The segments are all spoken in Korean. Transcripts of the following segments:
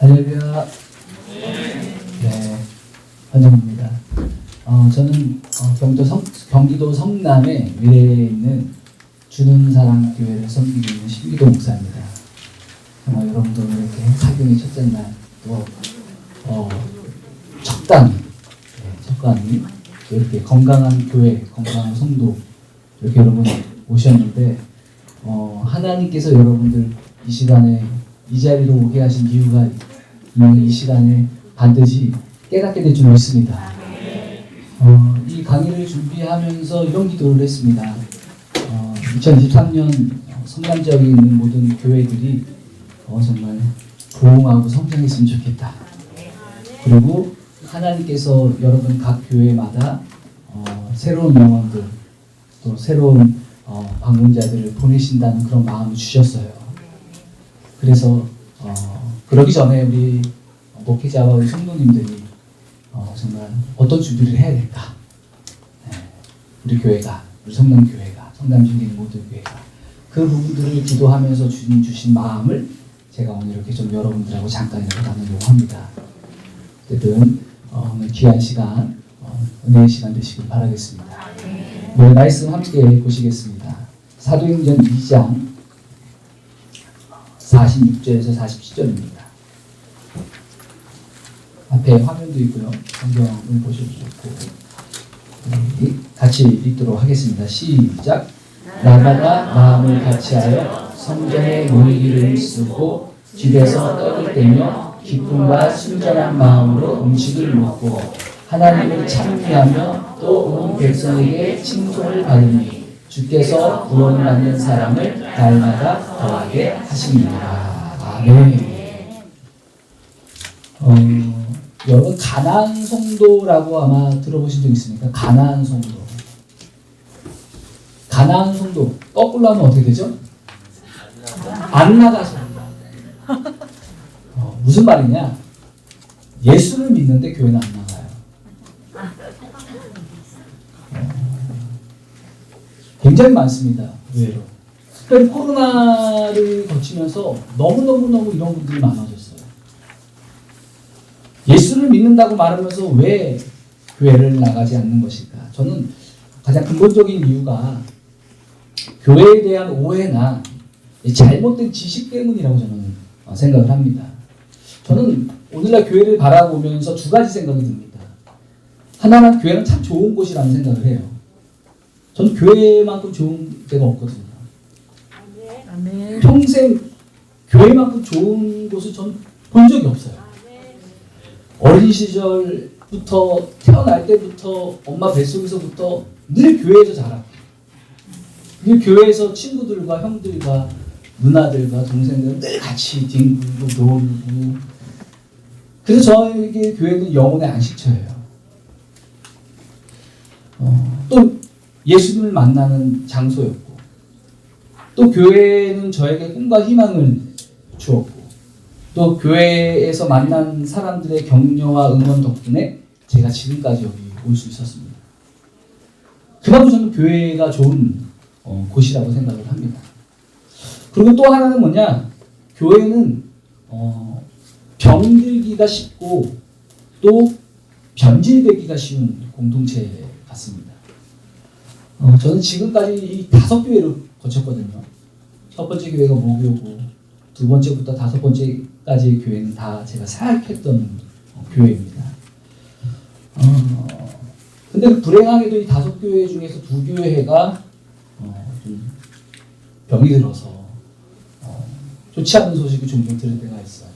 할렐루야. 네, 환영입니다. 저는 경기도 성남의 미래에 있는 주는 사랑 교회를 섬기고 있는 신기도 목사입니다. 여러분도 이렇게 사경의 첫째 날 또 적당히 이렇게 건강한 교회, 건강한 성도 이렇게 여러분 오셨는데 하나님께서 여러분들 이 시간에 이 자리로 오게 하신 이유가 이 시간에 반드시 깨닫게 될 줄 믿습니다. 이 강의를 준비하면서 이런 기도를 했습니다. 2023년 성남 지역에 있는 모든 교회들이 정말 부흥하고 성장했으면 좋겠다. 그리고 하나님께서 여러분 각 교회마다 새로운 영혼들 또 새로운 방문자들을 보내신다는 그런 마음을 주셨어요. 그래서 그러기 전에 우리 목회자와 우리 성도님들이 정말 어떤 준비를 해야 될까? 우리 교회가, 우리 성남교회가, 성남중에 있는 모든 교회가 그 부분들을 기도하면서 주신 마음을 제가 오늘 이렇게 좀 여러분들하고 잠깐이라도 나누려고 합니다. 어쨌든 오늘 귀한 시간, 은혜의 시간 되시길 바라겠습니다. 오늘 말씀 함께 보시겠습니다. 사도행전 2장 46절에서 47절입니다. 앞에 화면도 있고요. 성경을 보셔도 좋고 같이 읽도록 하겠습니다. 시작. 날마다 마음을 같이하여 성전에 모이기를 쓰고 집에서 떡을 떼며 기쁨과 순전한 마음으로 음식을 먹고 하나님을 찬미하며 또 온 백성에게 칭송을 받으니 주께서 구원을 받는 사람을 날마다 더하게 하십니다. 아멘. 여러분 가나안 성도라고 아마 들어보신 적 있습니까? 가나안 성도. 가나안 성도 거꾸로 하면 어떻게 되죠? 안 나가서. 무슨 말이냐? 예수를 믿는데 교회는 안 나가요. 굉장히 많습니다. 의외로. 특별히 코로나를 거치면서 너무너무 이런 분들이 많아졌어요. 예수를 믿는다고 말하면서 왜 교회를 나가지 않는 것일까? 저는 가장 근본적인 이유가 교회에 대한 오해나 잘못된 지식 때문이라고 저는 생각을 합니다. 저는 오늘날 교회를 바라보면서 두 가지 생각이 듭니다. 하나는 교회는 참 좋은 곳이라는 생각을 해요. 저는 교회만큼 좋은 데가 없거든요. 아멘. 평생 교회만큼 좋은 곳을 저는 본 적이 없어요. 어린 시절부터 태어날 때부터 엄마 뱃속에서부터 늘 교회에서 자랐고 늘 교회에서 친구들과 형들과 누나들과 동생들 늘 같이 뒹굴고 놀고 그래서 저에게 교회는 영혼의 안식처예요. 또 예수님을 만나는 장소였고 또 교회는 저에게 꿈과 희망을 주었고 또 교회에서 만난 사람들의 격려와 응원 덕분에 제가 지금까지 여기 올 수 있었습니다. 그만큼 저는 교회가 좋은 곳이라고 생각을 합니다. 그리고 또 하나는 뭐냐? 교회는 병들기가 쉽고 또 변질되기가 쉬운 공동체 같습니다. 저는 지금까지 이 5교회를 거쳤거든요. 첫 번째 교회가 모교고 두 번째부터 5번째까지의 교회는 다 제가 사역했던 교회입니다. 근데 불행하게도 이 5교회 중에서 2교회가 좀 병이 들어서 좋지 않은 소식을 종종 들을 때가 있어요.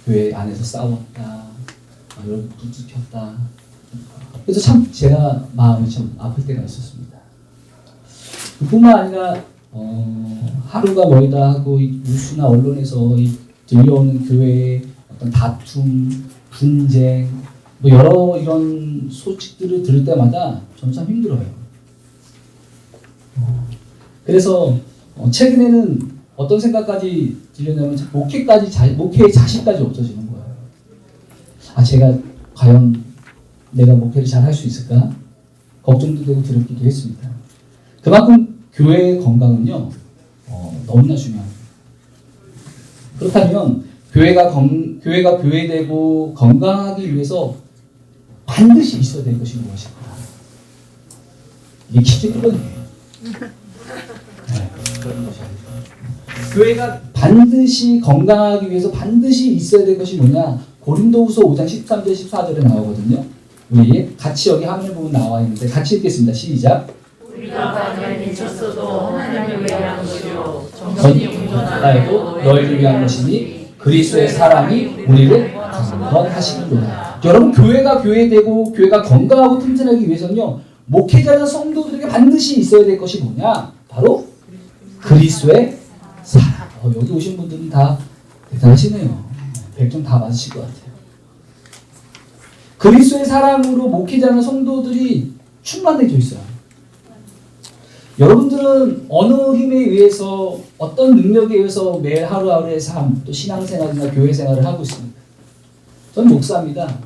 교회 안에서 싸웠다, 여기 불 켰다. 그래서 참 제가 마음이 좀 아플 때가 있었습니다. 그뿐만 아니라 하루가 멀다 하고 이 뉴스나 언론에서 들려오는 교회의 어떤 다툼, 분쟁, 여러 이런 소식들을 들을 때마다 저는 참 힘들어요. 그래서 최근에는 어떤 생각까지 들려냐면 목회의 자신까지 없어지는 거예요. 제가 과연 내가 목회를 잘 할 수 있을까? 걱정도 되고 두렵기도 했습니다. 그만큼 교회의 건강은요, 너무나 중요합니다. 그렇다면 교회가 교회되고 건강하기 위해서 반드시 있어야 될 것이 무엇일까? 이게 키즈거든요. 그런 것이 아니죠. 교회가 반드시 건강하기 위해서 반드시 있어야 될 것이 뭐냐? 고린도후서 5장 13절 14절에 나오거든요. 우리 같이 여기 화면을 보면 나와 있는데 같이 읽겠습니다. 시작. 우리가 만일 미쳤어도 하나님을 위한 것이요 정신이 온전하여도 너희를 위한 것이니 그리스도의 사랑이 우리를 강건하시는도다. 여러분, 교회가 교회되고 교회가 건강하고 튼튼하기 위해서는요, 목회자나 성도들에게 반드시 있어야 될 것이 뭐냐? 바로 그리스도의 사랑. 여기 오신 분들은 다 대단하시네요. 100점 다 맞으실 것 같아요. 그리스도의 사랑으로 목회자나 성도들이 충만해져 있어요. 여러분들은 어느 힘에 의해서 어떤 능력에 의해서 매일 하루하루의 삶, 또 신앙생활이나 교회생활을 하고 있습니다. 저는 목사입니다.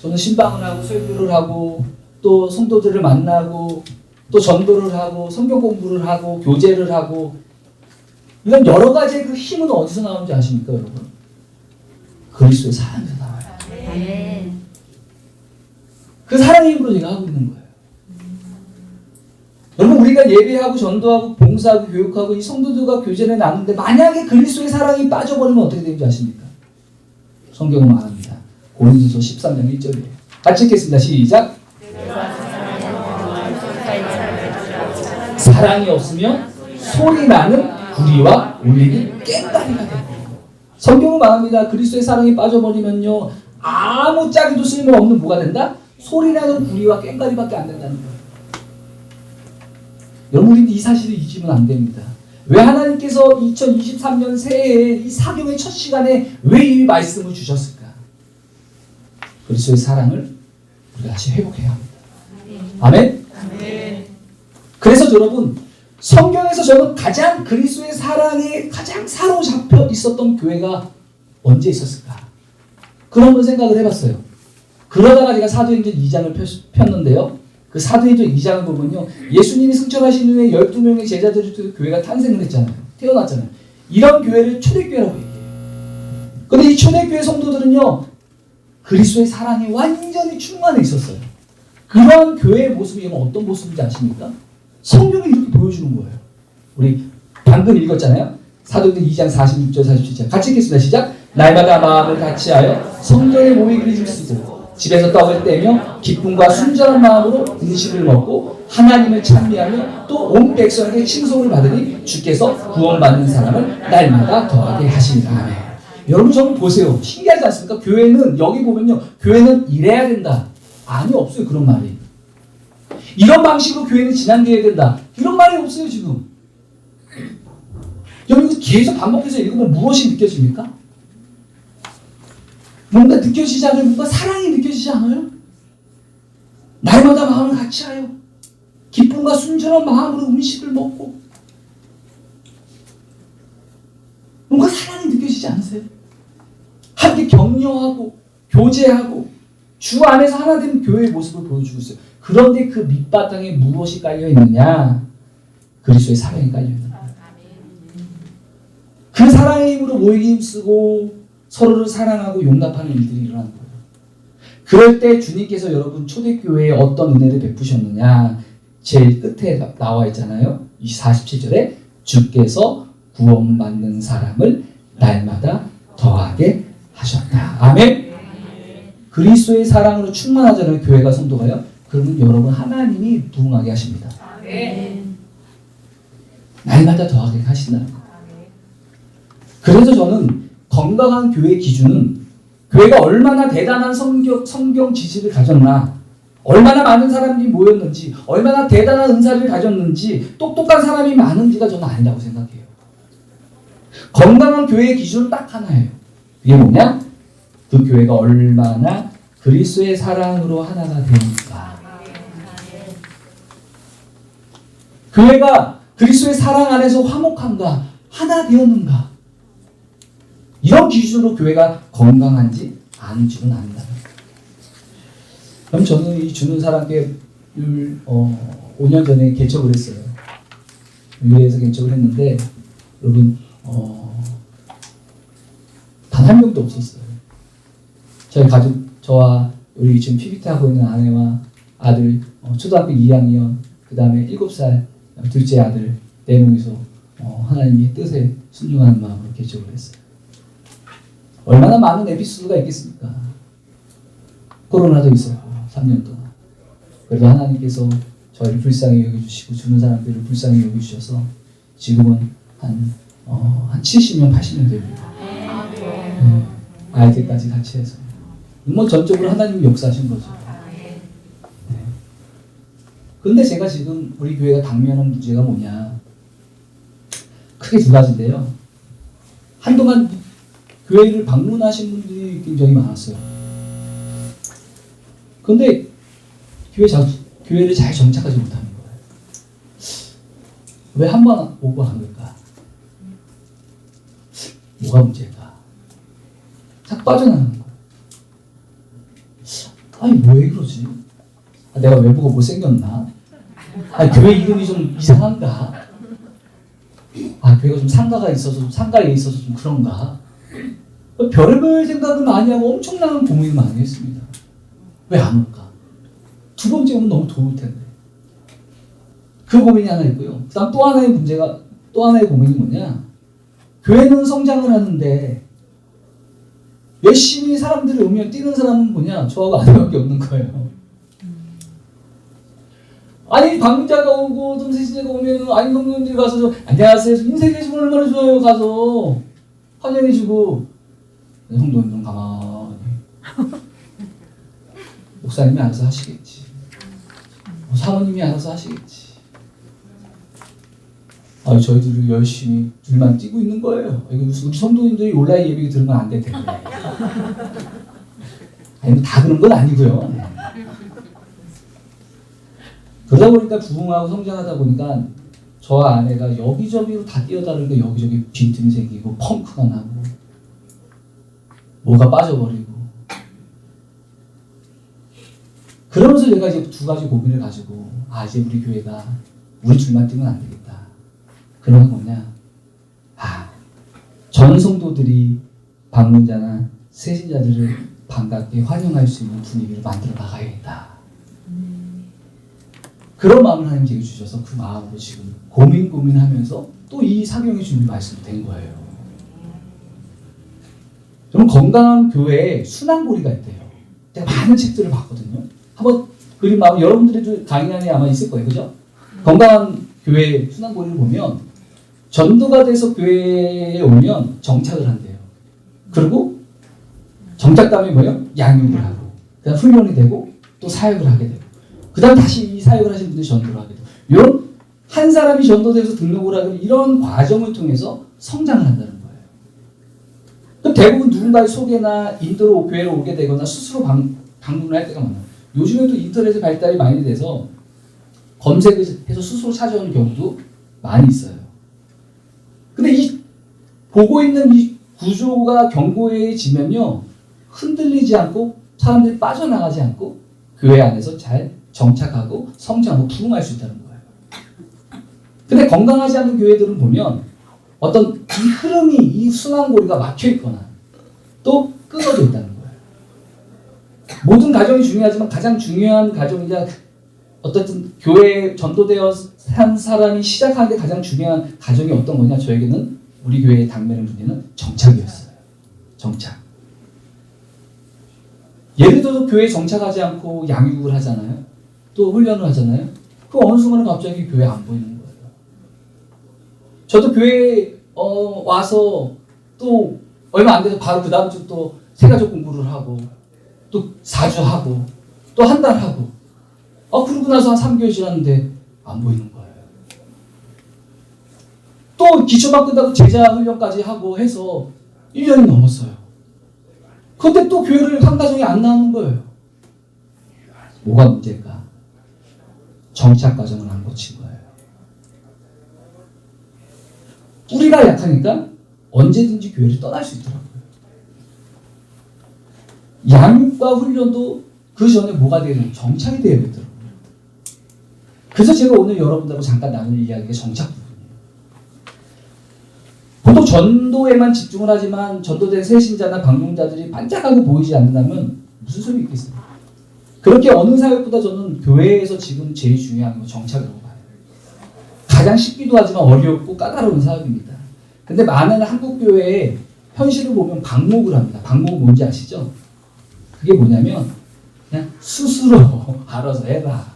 저는 신방을 하고 설교를 하고 또 성도들을 만나고 또 전도를 하고 성경 공부를 하고 교제를 하고 이런 여러 가지의 그 힘은 어디서 나오는지 아십니까, 여러분? 그리스도의 사랑에서 나와요. 그 사랑의 힘으로 제가 하고 있는 거예요. 여러분, 우리가 예배하고 전도하고 봉사하고 교육하고 이 성도들과 교제를 나누는데 만약에 그리스도의 사랑이 빠져버리면 어떻게 되는지 아십니까? 성경은 말합니다. 고린도서 13장 1절이에요. 같이 읽겠습니다. 시작. 사랑이 없으면 소리나는 구리와 울림이 꽹과리가 되고. 성경은 말합니다. 그리스도의 사랑이 빠져버리면요, 아무 짝에도 쓸모없는 뭐가 된다? 소리나는 구리와 꽹과리밖에 안 된다는 거예요. 여러분, 우리는 이 사실을 잊으면 안 됩니다. 왜 하나님께서 2023년 새해에 이 사경의 첫 시간에 왜 이 말씀을 주셨을까? 그리스도의 사랑을 우리가 다시 회복해야 합니다. 아멘? 아멘. 그래서 여러분, 성경에서 저는 가장 그리스도의 사랑에 가장 사로잡혀 있었던 교회가 언제 있었을까? 그런 생각을 해봤어요. 그러다가 제가 사도행전 2장을 폈는데요. 그 사도행전 2장을 보면요, 예수님이 승천하신 후에 12명의 제자들이 교회가 탄생을 했잖아요. 태어났잖아요. 이런 교회를 초대교회라고 얘기해요. 근데 이 초대교회 성도들은요, 그리스도의 사랑에 완전히 충만해 있었어요. 그런 교회의 모습이 어떤 모습인지 아십니까? 성경이 이렇게 보여주는 거예요. 우리 방금 읽었잖아요. 사도행전 2장 46절 47절 같이 읽겠습니다. 시작. 날마다 마음을 같이하여 성전에 모이기를 힘쓰고 집에서 떡을 떼며 기쁨과 순전한 마음으로 음식을 먹고 하나님을 찬미하며 또 온 백성에게 칭송을 받으니 주께서 구원받는 사람을 날마다 더하게 하시니라. 아멘. 여러분, 저는 보세요. 신기하지 않습니까? 교회는 여기 보면요, 교회는 이래야 된다. 아니, 없어요. 그런 말이. 이런 방식으로 교회는 진행돼야 된다. 이런 말이 없어요, 지금. 여러분, 계속 반복해서 읽으면 무엇이 느껴집니까? 뭔가 느껴지지 않아요? 뭔가 사랑이 느껴지지 않아요? 날마다 마음을 같이하여 기쁨과 순전한 마음으로 음식을 먹고 뭔가 사랑이 느껴지지 않으세요? 함께 격려하고 교제하고 주 안에서 하나 된 교회의 모습을 보여주고 있어요. 그런데 그 밑바탕에 무엇이 깔려 있느냐? 그리스도의 사랑이 깔려 있는 거예요. 그 사랑의 힘으로 모이기 힘쓰고 서로를 사랑하고 용납하는 일들이 일어나는 거예요. 그럴 때 주님께서 여러분 초대교회에 어떤 은혜를 베푸셨느냐? 제일 끝에 나와 있잖아요. 이 47절에 주께서 구원받는 사람을 날마다 더하게 하셨다. 아멘. 그리스도의 사랑으로 충만하잖아요. 교회가 성도가요. 그러면 여러분 하나님이 부흥하게 하십니다. 아멘. 날마다 더하게 하신다는 거예요. 그래서 저는 건강한 교회의 기준은 교회가 얼마나 대단한 성경 지식을 가졌나, 얼마나 많은 사람들이 모였는지, 얼마나 대단한 은사를 가졌는지, 똑똑한 사람이 많은지가 저는 아니라고 생각해요. 건강한 교회의 기준은 딱 하나예요. 그게 뭐냐? 그 교회가 얼마나 그리스도의 사랑으로 하나가 되는가. 교회가 그리스도의 사랑 안에서 화목한가, 하나 되었는가. 이런 기준으로 교회가 건강한지 아닌지는 안다. 그럼 저는 이 주는 사랑교회를 5년 전에 개척을 했어요. 유래에서 개척을 했는데 여러분 단 한 명도 없었어요. 저희 가족, 저와 우리 지금 PBT 하고 있는 아내와 아들, 초등학교 2학년, 그 다음에 7살 둘째 아들 4명이서 하나님의 뜻에 순종하는 마음으로 개척을 했어요. 얼마나 많은 에피소드가 있겠습니까? 코로나도 있었고 3년 동안. 그래도 하나님께서 저희를 불쌍히 여겨주시고 주는 사람들을 불쌍히 여겨주셔서 지금은 한 70년, 80년 됩니다. 아이들까지 같이 해서. 뭐 전적으로 하나님이 역사하신 거죠. 근데 제가 지금 우리 교회가 당면한 문제가 뭐냐. 크게 두 가지인데요. 한동안 교회를 방문하신 분들이 굉장히 많았어요. 근데 교회를 잘 정착하지 못하는 거예요. 왜 한 번 오고 한 걸까? 뭐가 문제일까? 자꾸 빠져나가는 거예요. 아니 왜 그러지? 내가 외모가 못생겼나? 교회 이름이 좀 이상한가? 교회가 좀 상가에 있어서 좀 그런가? 별의별 생각을 많이 하고 엄청난 고민을 많이 했습니다. 왜 안 올까? 두 번째 오면 너무 좋을 텐데. 그 고민이 하나 있고요. 그 다음 또 하나의 고민이 뭐냐? 교회는 성장을 하는데 열심히 사람들이 오면 뛰는 사람은 뭐냐? 저하고 아내밖에 없는 거예요. 아니 방문자가 오고 좀 세신자가 오면 아니 동료들 가서 안녕하세요 인생 계시면 얼마나 좋아요 가서 환영해주고 성도님 좀 가만히 목사님이 알아서 하시겠지. 사모님이 알아서 하시겠지. 저희들이 열심히 둘만 뛰고 있는 거예요. 이거 무슨 우리 성도님들이 온라인 예배 들으면 안 될 텐데. 아니 다 그런 건 아니고요. 그러다 보니까 부흥하고 성장하다 보니까 저와 아내가 여기저기로 다 뛰어다니까 여기저기 빈틈이 생기고 펑크가 나고 뭐가 빠져버리고 그러면서 제가 이제 두 가지 고민을 가지고 이제 우리 교회가 우리 둘만 뛰면 안 되겠다. 그런 건 뭐냐? 전 성도들이 방문자나 세신자들을 반갑게 환영할 수 있는 분위기를 만들어 나가야겠다. 그런 마음을 하나님 제게 주셔서 그 마음으로 지금 고민하면서 또 이 사경의 준비 말씀이 된 거예요. 저는 건강한 교회에 순환고리가 있대요. 제가 많은 책들을 봤거든요. 한번 그림 마음 여러분들의 강의 안에 아마 있을 거예요. 그죠? 건강한 교회 순환고리를 보면 전도가 돼서 교회에 오면 정착을 한대요. 그리고 정착 다음에 뭐예요? 양육을 하고 그다음 훈련이 되고 또 사역을 하게 되고 그 다음 다시 이 사역을 하신 분들이 전도를 하게 돼요. 이런 한 사람이 전도돼서 등록을 하고 이런 과정을 통해서 성장을 한다는 거예요. 그럼 대부분 누군가의 소개나 인도로 교회를 오게 되거나 스스로 방문을 할 때가 많아요. 요즘에도 인터넷의 발달이 많이 돼서 검색을 해서 스스로 찾아오는 경우도 많이 있어요. 근데 이 보고 있는 이 구조가 견고해지면요 흔들리지 않고 사람들이 빠져나가지 않고 교회 안에서 잘 정착하고 성장하고 부흥할 수 있다는 거예요. 근데 건강하지 않은 교회들은 보면 어떤 이 흐름이 이 순환고리가 막혀 있거나 또 끊어져 있다는 거예요. 모든 가정이 중요하지만 가장 중요한 가정이자 어떤 교회에 전도되어 한 사람이 시작하는데 가장 중요한 가정이 어떤 거냐? 저에게는 우리 교회의 당면의 문제는 정착이었어요. 정착. 예를 들어서 교회에 정착하지 않고 양육을 하잖아요. 또 훈련을 하잖아요. 그 어느 순간에 갑자기 교회 안 보이는 거예요. 저도 교회에 와서 또 얼마 안 돼서 바로 그 다음 주 또 새가족 공부를 하고 또 4주 하고 또 한 달 하고 그러고 나서 한 3개월 지났는데 안 보이는 거예요. 또 기초만 끝나고 제자 훈련까지 하고 해서 1년이 넘었어요. 그때 또 교회를 한 가정이 안 나오는 거예요. 뭐가 문제일까? 정착 과정을 안 거친 거예요. 뿌리가 약하니까 언제든지 교회를 떠날 수 있더라고요. 양육과 훈련도 그 전에 뭐가 되야 되는 정착이 되어야 되더라고요. 그래서 제가 오늘 여러분들하고 잠깐 나눌 이야기가 정착 부분이에요. 보통 전도에만 집중을 하지만 전도된 새신자나 방문자들이 반짝하고 보이지 않는다면 무슨 소용이 있겠어요? 그렇게 어느 사역보다 저는 교회에서 지금 제일 중요한 건 정착이라고 봐요. 가장 쉽기도 하지만 어렵고 까다로운 사역입니다. 근데 많은 한국 교회에 현실을 보면 방목을 합니다. 방목은 뭔지 아시죠? 그게 뭐냐면 그냥 스스로 알아서 해라.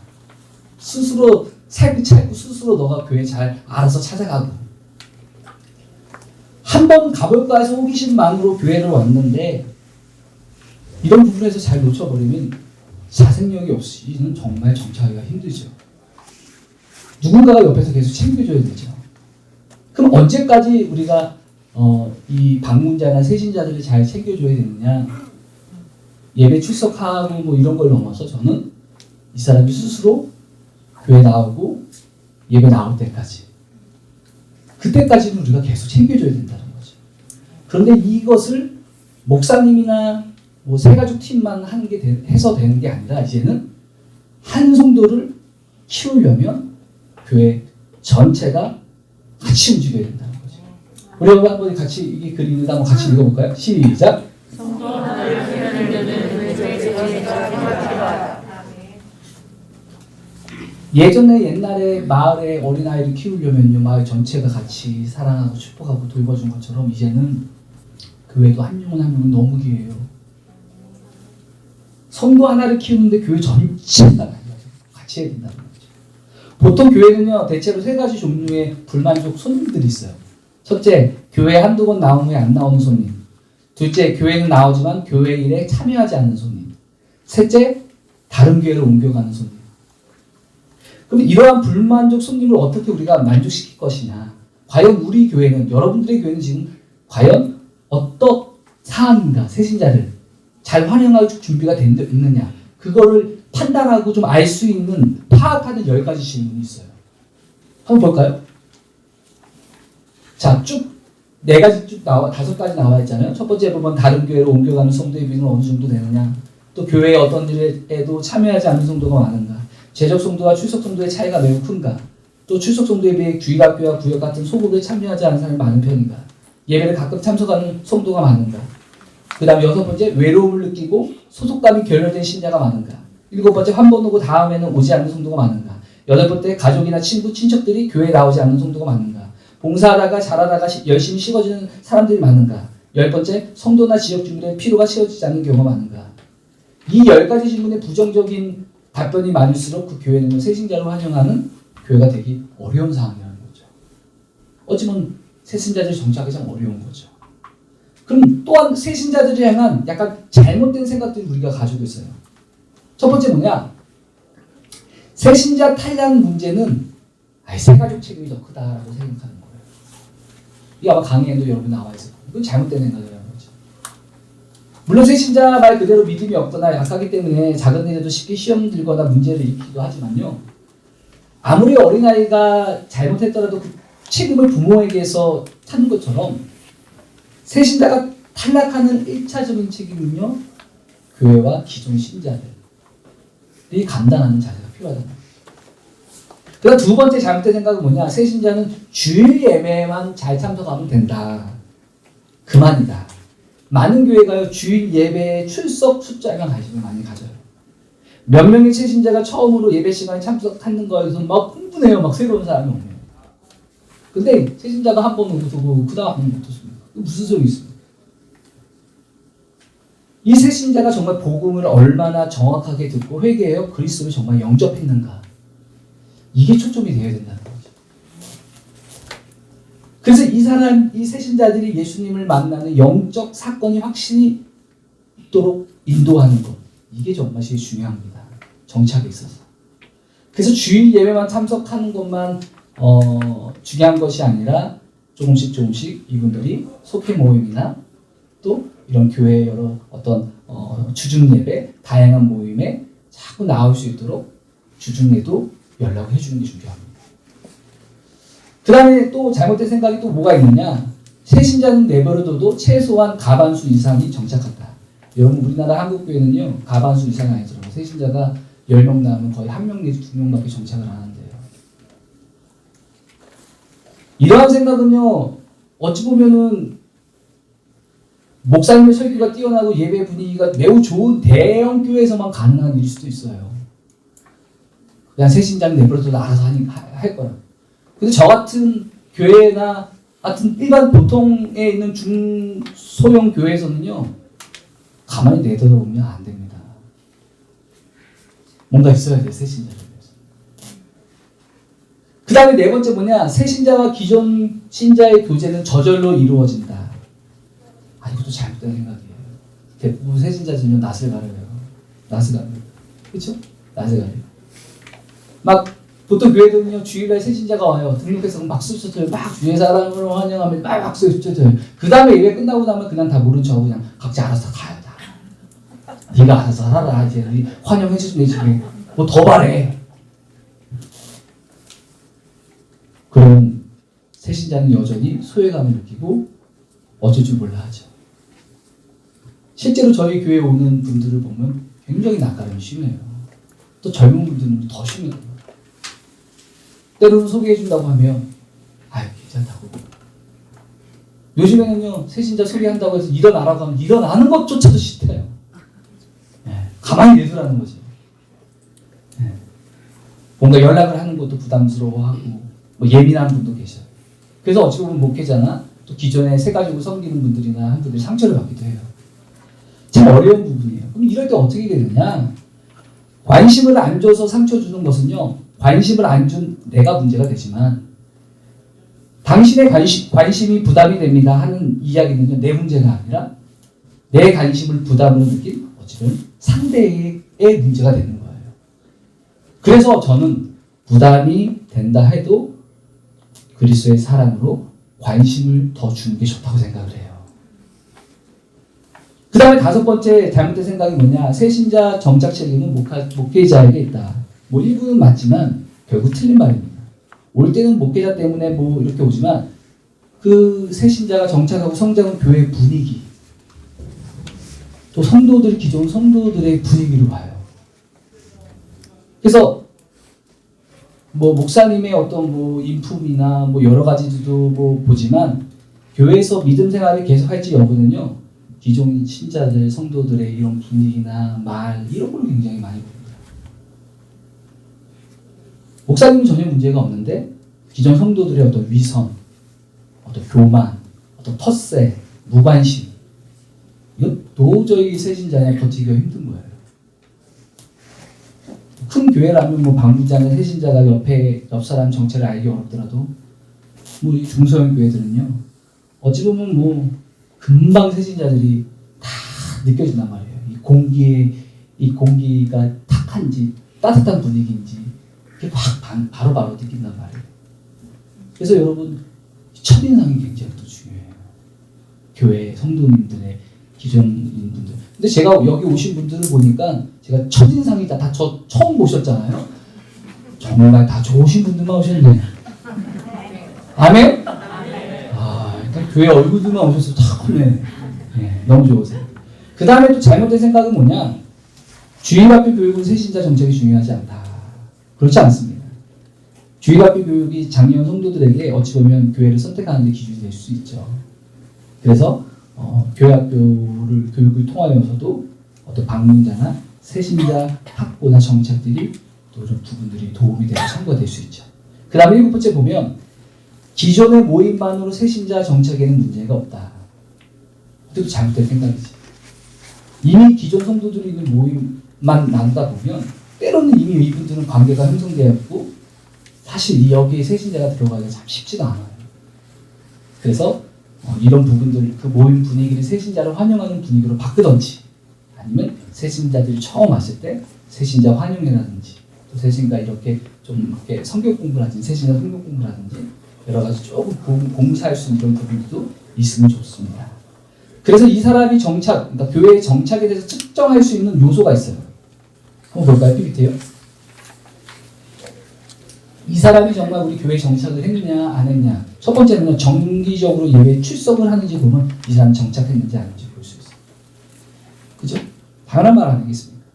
스스로 살고 찾고 스스로 너가 교회 잘 알아서 찾아가고 한번 가볼까 해서 호기심만으로 교회를 왔는데 이런 부분에서 잘 놓쳐버리면 자생력이 없이는 정말 정착하기가 힘들죠. 누군가가 옆에서 계속 챙겨줘야 되죠. 그럼 언제까지 우리가 이 방문자나 세신자들을 잘 챙겨줘야 되느냐? 예배 출석하고 뭐 이런 걸 넘어서 저는 이 사람이 스스로 교회 나오고 예배 나올 때까지 그때까지는 우리가 계속 챙겨줘야 된다는 거죠. 그런데 이것을 목사님이나 뭐 세가족 팀만 하는 게 해서 되는 게 아니라 이제는 한 성도를 키우려면 교회 전체가 같이 움직여야 된다는 거죠. 우리 한번 같이 이 글을 한번 같이 읽어볼까요? 시작. 성도 하나를 키우는 옛날에 마을에 어린아이를 키우려면요 마을 전체가 같이 사랑하고 축복하고 돌봐준 것처럼 이제는 교회도 한 명은 한 명은 너무 귀해요. 성도 하나를 키우는데 교회 전체가 같이 해야 된다는 거죠. 보통 교회는요 대체로 세 가지 종류의 불만족 손님들이 있어요. 첫째, 교회 한두 번 나온 후에 안 나오는 손님. 둘째, 교회는 나오지만 교회 일에 참여하지 않는 손님. 셋째, 다른 교회로 옮겨가는 손님. 그럼 이러한 불만족 손님을 어떻게 우리가 만족시킬 것이냐? 과연 우리 교회는, 여러분들의 교회는 지금 과연 어떤 사항인가? 새신자를 잘 활용할 준비가 된 데 있느냐? 그거를 판단하고 좀 알 수 있는, 파악하는 10가지 질문이 있어요. 한번 볼까요? 자, 쭉 4가지 쭉 나와, 5가지 나와 있잖아요. 첫 번째 보면 다른 교회로 옮겨가는 성도의 비중은 어느 정도 되느냐? 또 교회의 어떤 일에도 참여하지 않는 성도가 많은가? 재적 성도와 출석 성도의 차이가 매우 큰가? 또 출석 성도에 비해 주일학교와 구역 같은 소극에 참여하지 않는 사람이 많은 편인가? 예배를 가끔 참석하는 성도가 많은가? 그 다음 6번째, 외로움을 느끼고 소속감이 결여된 신자가 많은가? 7번째, 한 번 오고 다음에는 오지 않는 성도가 많은가? 8번째, 가족이나 친구, 친척들이 교회에 나오지 않는 성도가 많은가? 봉사하다가 잘하다가 열심히 식어지는 사람들이 많은가? 10번째, 성도나 지역 주민의 필요가 채워지지 않는 경우가 많은가? 이 10가지 질문에 부정적인 답변이 많을수록 그 교회는 새신자를 환영하는 교회가 되기 어려운 상황이라는 거죠. 어찌보면 새신자들 정착이 참 어려운 거죠. 그럼 또한 새신자들을 향한 약간 잘못된 생각들이 우리가 가지고 있어요. 첫 번째 뭐냐? 새신자 탈락 문제는 새가족 책임이 더 크다고 생각하는 거예요. 이게 아마 강의에도 여러분 나와 있을 거예요. 이건 잘못된 생각이라는 거죠. 물론 새신자 말 그대로 믿음이 없거나 약하기 때문에 작은 일에도 쉽게 시험 들거나 문제를 일으키기도 하지만요. 아무리 어린아이가 잘못했더라도 그 책임을 부모에게서 찾는 것처럼 새신자가 탈락하는 1차적인 책임은요. 교회와 기존 신자들이 감당하는 자세가 필요하다는 거예요. 그다음 두 번째 잘못된 생각은 뭐냐? 새신자는 주일 예배만 잘 참석하면 된다. 그만이다. 많은 교회가요. 주일 예배의 출석 숫자에만 관심을 많이 가져요. 몇 명의 새신자가 처음으로 예배 시간에 참석하는 거에서 막 흥분해요. 막 새로운 사람이 오면. 근데 새신자가 한 번 오고 그 다음 한 번 못했습니다. 무슨 소용이 있습니까? 이 새신자가 정말 복음을 얼마나 정확하게 듣고 회개해요. 그리스도를 정말 영접했는가. 이게 초점이 되어야 된다는 거죠. 그래서 이 새신자들이 예수님을 만나는 영적 사건이 확실히 있도록 인도하는 것. 이게 정말 제일 중요합니다. 정착에 있어서. 그래서 주일 예배만 참석하는 것만 중요한 것이 아니라 조금씩 이분들이 속회 모임이나 또 이런 교회의 여러 어떤 주중 예배, 다양한 모임에 자꾸 나올 수 있도록 주중에도 연락을 해주는 게 중요합니다. 그 다음에 또 잘못된 생각이 또 뭐가 있느냐? 새신자는 내버려둬도 최소한 가반수 이상이 정착한다. 여러분 우리나라 한국교회는요. 가반수 이상이 아니더라고요. 새신자가 10명 나오면 거의 1명 내지 2명밖에 정착을 안 한대요. 이러한 생각은요. 어찌 보면은 목사님의 설교가 뛰어나고 예배 분위기가 매우 좋은 대형 교회에서만 가능한 일일 수도 있어요. 그냥 새신자는 내버려둬도 알아서 할 거라. 근데 저 같은 교회나 같은 일반 보통에 있는 중소형 교회에서는요, 가만히 내버려두면 안 됩니다. 뭔가 있어야 돼요, 새신자를 위해서. 그 다음에 네 번째 뭐냐, 새신자와 기존 신자의 교제는 저절로 이루어진다. 아, 이것도 잘못된 생각이에요. 대부분 새신자들은 낯을 가려요. 낯을 가려요. 그렇죠? 낯을 가려요. 막 보통 교회들은요, 주일날 새신자가 와요. 등록해서 막 박수 쳐줘요. 막 주의 사랑으로 환영하면 막 박수 쳐줘요. 그 다음에 예배 끝나고 나면 그냥 다 모른 척하고 그냥 각자 알아서 가요. 다. 네가 알아서 살아라. 이제 환영해주면 되지. 뭐 더 바래. 그러면 새신자는 여전히 소외감을 느끼고 어쩔 줄 몰라 하죠. 실제로 저희 교회에 오는 분들을 보면 굉장히 낯가림이 심해요. 또 젊은 분들은 더 심해요. 때로는 소개해준다고 하면 아유 괜찮다고. 요즘에는요, 새신자 소개한다고 해서 일어나라고 하면 일어나는 것조차도 싫대요. 네, 가만히 내두라는 거지. 네. 뭔가 연락을 하는 것도 부담스러워하고 뭐 예민한 분도 계셔요. 그래서 어찌 보면 목회자나 또 기존에 새 가지고 섬기는 분들이나 한 분들이 상처를 받기도 해요. 참 어려운 부분이에요. 그럼 이럴 때 어떻게 되느냐? 관심을 안 줘서 상처 주는 것은요, 관심을 안 준 내가 문제가 되지만 당신의 관심이 부담이 됩니다 하는 이야기는요, 내 문제가 아니라 내 관심을 부담으로 느낀 어찌보면 상대의 문제가 되는 거예요. 그래서 저는 부담이 된다 해도 그리스도의 사랑으로 관심을 더 주는 게 좋다고 생각을 해요. 그 다음에 다섯 번째 잘못된 생각이 뭐냐, 새신자 정착 책임은 목회자에게 있다. 뭐 일부는 맞지만 결국 틀린 말입니다. 올 때는 목회자 때문에 뭐 이렇게 오지만 그 새신자가 정착하고 성장한 교회 분위기, 또 성도들, 기존 성도들의 분위기로 봐요. 그래서 뭐 목사님의 어떤 뭐 인품이나 뭐 여러 가지도 뭐 보지만 교회에서 믿음 생활을 계속할지 여부는요, 기존 신자들, 성도들의 이런 분위기나 말 이런 걸 굉장히 많이 봅니다. 목사님은 전혀 문제가 없는데 기존 성도들의 어떤 위선, 어떤 교만, 어떤 텃세, 무관심, 이건 도저히 새신자냐 버티기가 힘든 거예요. 큰 교회라면 뭐 방부장의 새신자가 옆 사람 정체를 알기 어렵더라도 뭐 이 중소형 교회들은요, 어찌 보면 뭐 금방 새신자들이 다 느껴진단 말이에요. 이 공기가 탁한지 따뜻한 분위기인지 이렇게 확 바로바로 느낀단 말이에요. 그래서 여러분, 첫인상이 굉장히 또 중요해요. 교회 성도님들의 기존인분들. 근데 제가 여기 오신 분들을 보니까 제가 첫인상이 다 저 처음 보셨잖아요. 정말 다 좋으신 분들만 오셨네. 아멘? 일단 교회 얼굴들만 오셔서 참 너무 좋으세요. 그 다음에 또 잘못된 생각은 뭐냐? 주일학교 교육은 새신자 정책이 중요하지 않다. 그렇지 않습니다. 주일학교 교육이 작년 성도들에게 어찌 보면 교회를 선택하는 데 기준이 될 수 있죠. 그래서 교육을 통하여서도 어떤 방문자나 새신자 확보나 정착들이 또 이런 부분들이 도움이 되고 참고가 될 수 있죠. 그 다음에 7번째 보면 기존의 모임만으로 새신자 정착에는 문제가 없다. 그것도 잘못된 생각이지. 이미 기존 성도들이 있는 모임만 나누다 보면 때로는 이미 이분들은 관계가 형성되어 있고 사실 여기에 새신자가 들어가기가 참 쉽지가 않아요. 그래서 이런 부분들, 그 모임 분위기를 새신자를 환영하는 분위기로 바꾸던지, 아니면 새신자들이 처음 왔을 때 새신자 환영회라든지, 또 새신자 이렇게 좀 이렇게 성경 공부라든지, 새신자 성경 공부라든지 여러 가지 조금 공부할 수 있는 그런 부분도 있으면 좋습니다. 그래서 이 사람이 그러니까 교회의 정착에 대해서 측정할 수 있는 요소가 있어요. 한번 볼까요? PPT요. 이 사람이 정말 우리 교회에 정착을 했느냐 안 했냐. 첫 번째는 정기적으로 예배에 출석을 하는지 보면 이 사람이 정착했는지 아닌지 볼 수 있어요. 그죠? 당연한 말 아니겠습니까?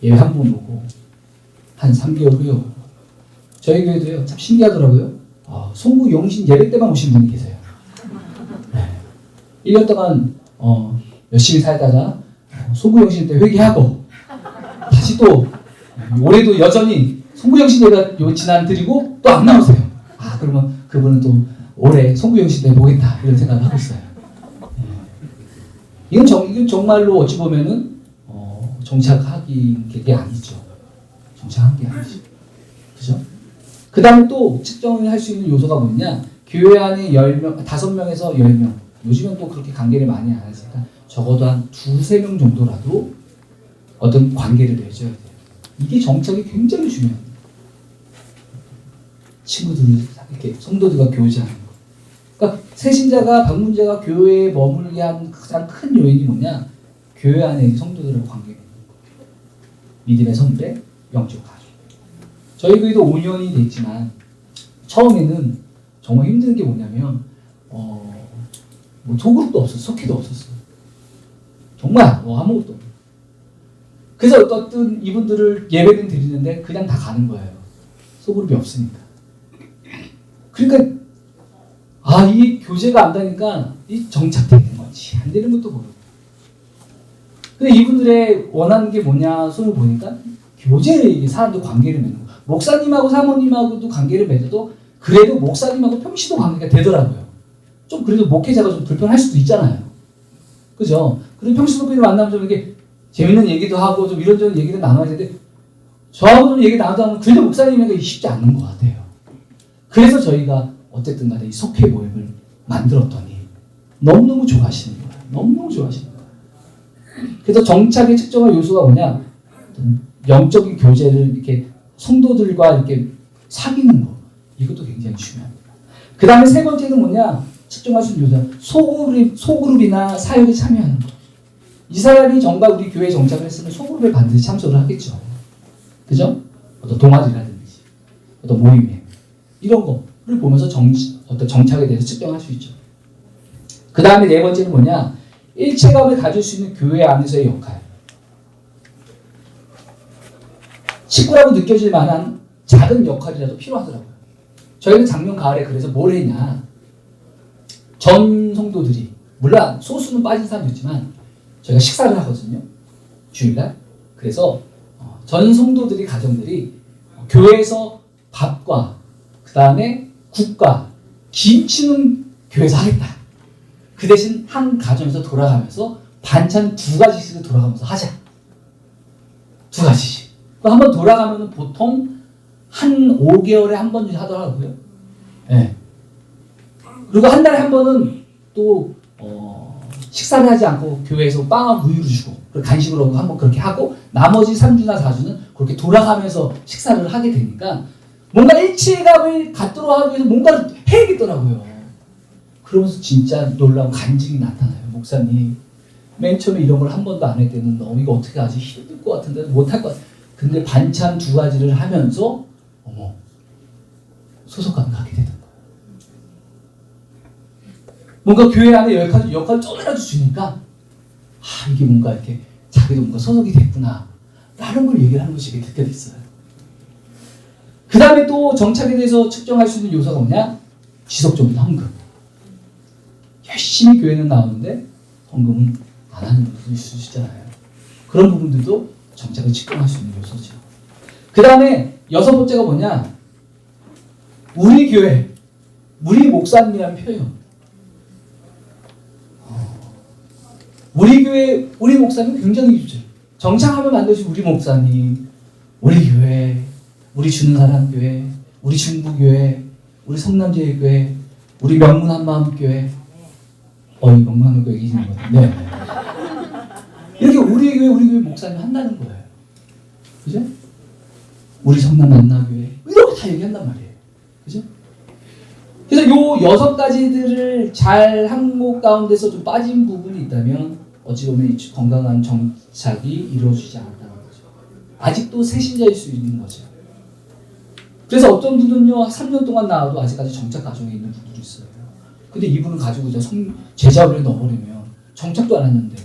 예배 한 번 오고 한 3개월 후에 오고. 저희 교회도요, 참 신기하더라고요. 송구 용신 예배 때만 오신 분이 계세요. 1년 동안 열심히 살다가 송구영신 때 회개하고 다시 또 올해도 여전히 송구영신 때가 지난 드리고 또 안 나오세요. 아 그러면 그분은 또 올해 송구영신 때 보겠다 이런 생각을 하고 있어요. 이건 정말로 어찌 보면은 정착하기 게 아니죠. 정착한 게 아니죠. 그죠? 그 다음에 또 측정을 할 수 있는 요소가 뭐냐? 교회 안에 10명, 5명에서 10명. 요즘은 또 그렇게 관계를 많이 안 하니까 적어도 한 2-3명 정도라도 어떤 관계를 맺어야 돼요. 이게 정착이 굉장히 중요합니다. 친구들, 이렇게 성도들과 교제하는 거. 그러니까 새신자가, 방문자가 교회에 머물게 한 가장 큰 요인이 뭐냐? 교회 안에 성도들하고 관계 맺는 거. 믿음의 선배, 영적 가족. 저희 교회도 5년이 됐지만 처음에는 정말 힘든 게 뭐냐면 뭐 소그룹도 없었어, 속회도 없었어. 정말 아무것도 없어. 그래서 어떤 이분들을 예배는 드리는데 그냥 다 가는 거예요. 소그룹이 없으니까. 그러니까 이 교제가 안 되니까 이 정착되는 건지 안 되는 것도 모르고. 근데 이분들의 원하는 게 뭐냐 손을 보니까 교제에 사람들 관계를 맺는 거. 목사님하고 사모님하고도 관계를 맺어도 그래도 목사님하고 평시도 관계가 되더라고요. 좀 그래도 목회자가 좀 불편할 수도 있잖아요. 그죠? 그리고 평시도 만나면 좀 이렇게 재밌는 얘기도 하고 좀 이런저런 얘기를 나눠야 되는데 저하고 좀 얘기 나누다 보면 그래도 목사님에게 쉽지 않는 것 같아요. 그래서 저희가 어쨌든 간에 이 속회 모임을 만들었더니 너무너무 좋아하시는 거예요. 너무너무 좋아하시는 거예요. 그래서 정착의 측정할 요소가 뭐냐? 영적인 교제를 이렇게 성도들과 이렇게 사귀는 거. 이것도 굉장히 중요합니다. 그 다음에 세 번째는 뭐냐? 측정할 수 있는 요소. 소그룹이나 사역에 참여하는 거. 이 사람이 정말 우리 교회에 정착을 했으면 소그룹에 반드시 참석을 하겠죠. 그죠? 어떤 동아리라든지, 어떤 모임에. 이런 거를 보면서 어떤 정착에 대해서 측정할 수 있죠. 그 다음에 네 번째는 뭐냐? 일체감을 가질 수 있는 교회 안에서의 역할. 식구라고 느껴질 만한 작은 역할이라도 필요하더라고요. 저희는 작년 가을에 그래서 뭘 했냐. 전 성도들이, 물론 소수는 빠진 사람도 있지만 저희가 식사를 하거든요. 주일날. 그래서 전 성도들이, 가정들이 교회에서 밥과 그 다음에 국과 김치는 교회에서 하겠다. 그 대신 한 가정에서 돌아가면서 반찬 2가지씩 돌아가면서 하자. 2가지씩. 한번 돌아가면 보통 한 5개월에 한 번씩 하더라고요. 네. 그리고 한 달에 한 번은 또 식사를 하지 않고 교회에서 빵하고 우유를 주고 간식으로 한번 그렇게 하고 나머지 3주나 4주는 그렇게 돌아가면서 식사를 하게 되니까 뭔가 일체감을 갖도록 하기 위해서 뭔가를 해야겠더라고요. 그러면서 진짜 놀라운 간증이 나타나요. 목사님 맨 처음에 이런 걸 한 번도 안 했대는 이거 어떻게 하지? 힘들 것 같은데 못할 것 같아. 근데 반찬 2가지를 하면서 소속감을 갖게 되는 거예요. 뭔가 교회 안에 역할을 조금이라도 주니까 이게 뭔가 이렇게 자기도 뭔가 소속이 됐구나 라는 걸 얘기를 하는 것이 듣게 됐어요. 그 다음에 또 정착에 대해서 측정할 수 있는 요소가 뭐냐? 지속적인 헌금. 열심히 교회는 나오는데 헌금은 안 하는 분들도 있을 수 있잖아요. 그런 부분들도 정착을 측정할 수 있는 요소죠. 그 다음에 6번째가 뭐냐? 우리 교회, 우리 목사님이라는 표현. 우리 교회, 우리 목사님 굉장히 좋죠. 정착하면 반드시 우리 목사님, 우리 교회, 우리 주는 사람 교회, 우리 중부교회, 우리 성남제일교회, 우리 명문 한마음교회. 명문 한마음교회 계시는 것 같은데. 이렇게 우리 교회 목사님 한다는 거예요. 그죠? 우리 성남 만나교회. 이렇게 다 얘기한단 말이에요. 그죠? 그래서 요 6가지들을 잘 한 곳 가운데서 좀 빠진 부분이 있다면 어찌 보면 건강한 정착이 이루어지지 않았다는 거죠. 아직도 새신자일 수 있는 거죠. 그래서 어떤 분은요 3년 동안 나와도 아직까지 정착 과정에 있는 분들이 있어요. 근데 이분은 가지고 이제 제자훈련에 넣어버리면 정착도 안 했는데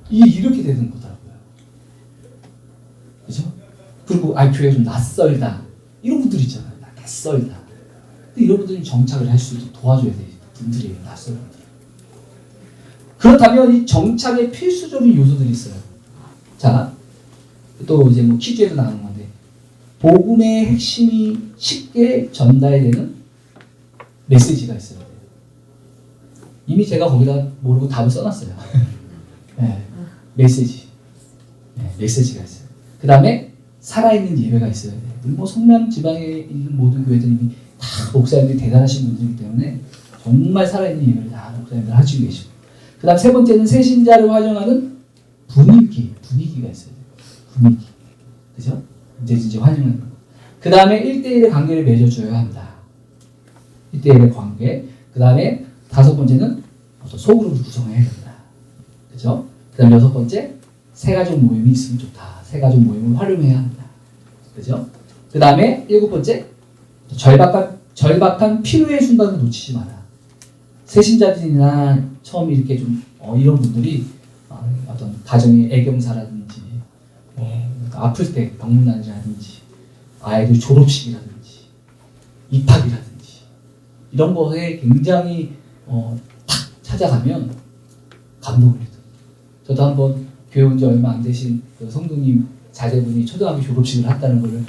이렇게 되는 거더라고요. 그죠? 그리고 교회가 좀 낯설다 이런 분들 있잖아요. 낯설다. 근데 이런 분들이 정착을 할 수 있도록 도와줘야 돼요. 분들이에요. 낯선 분들. 그렇다면 이 정착의 필수적인 요소들이 있어요. 자, 또 이제 뭐 퀴즈에도 나오는 건데 복음의 핵심이 쉽게 전달되는 메시지가 있어요. 이미 제가 거기다 모르고 답을 써놨어요. 네, 메시지. 네, 메시지가 있어요. 그 다음에 살아있는 예배가 있어야 돼요. 뭐 성남 지방에 있는 모든 교회들이 이미 다 목사님들이 대단하신 분들이기 때문에 정말 살아있는 예배를 다 목사님들 하시고 계시고, 그 다음 세 번째는 새신자를 환영하는 분위기가 있어야 돼요. 분위기. 그죠? 이제 환영하는 거. 그 다음에 1대1의 관계를 맺어줘야 한다. 1대1의 관계. 그 다음에 5번째는 소그룹을 구성해야 된다. 그죠? 그 다음 6번째, 새가족 모임이 있으면 좋다. 새가족 모임을 활용해야 한다. 그죠? 그 다음에 7번째, 절박한 필요의 순간을 놓치지 마라. 새신자들이나 처음 이렇게 좀 이런 분들이 어떤 가정의 애경사라든지 아플 때 병문안이라든지 아이들 졸업식이라든지 입학이라든지 이런 거에 굉장히 탁 찾아가면 감동을 해요. 저도 한번 교회 온 지 얼마 안 되신 그 성도님 자제분이 초등학교 졸업식을 했다는 걸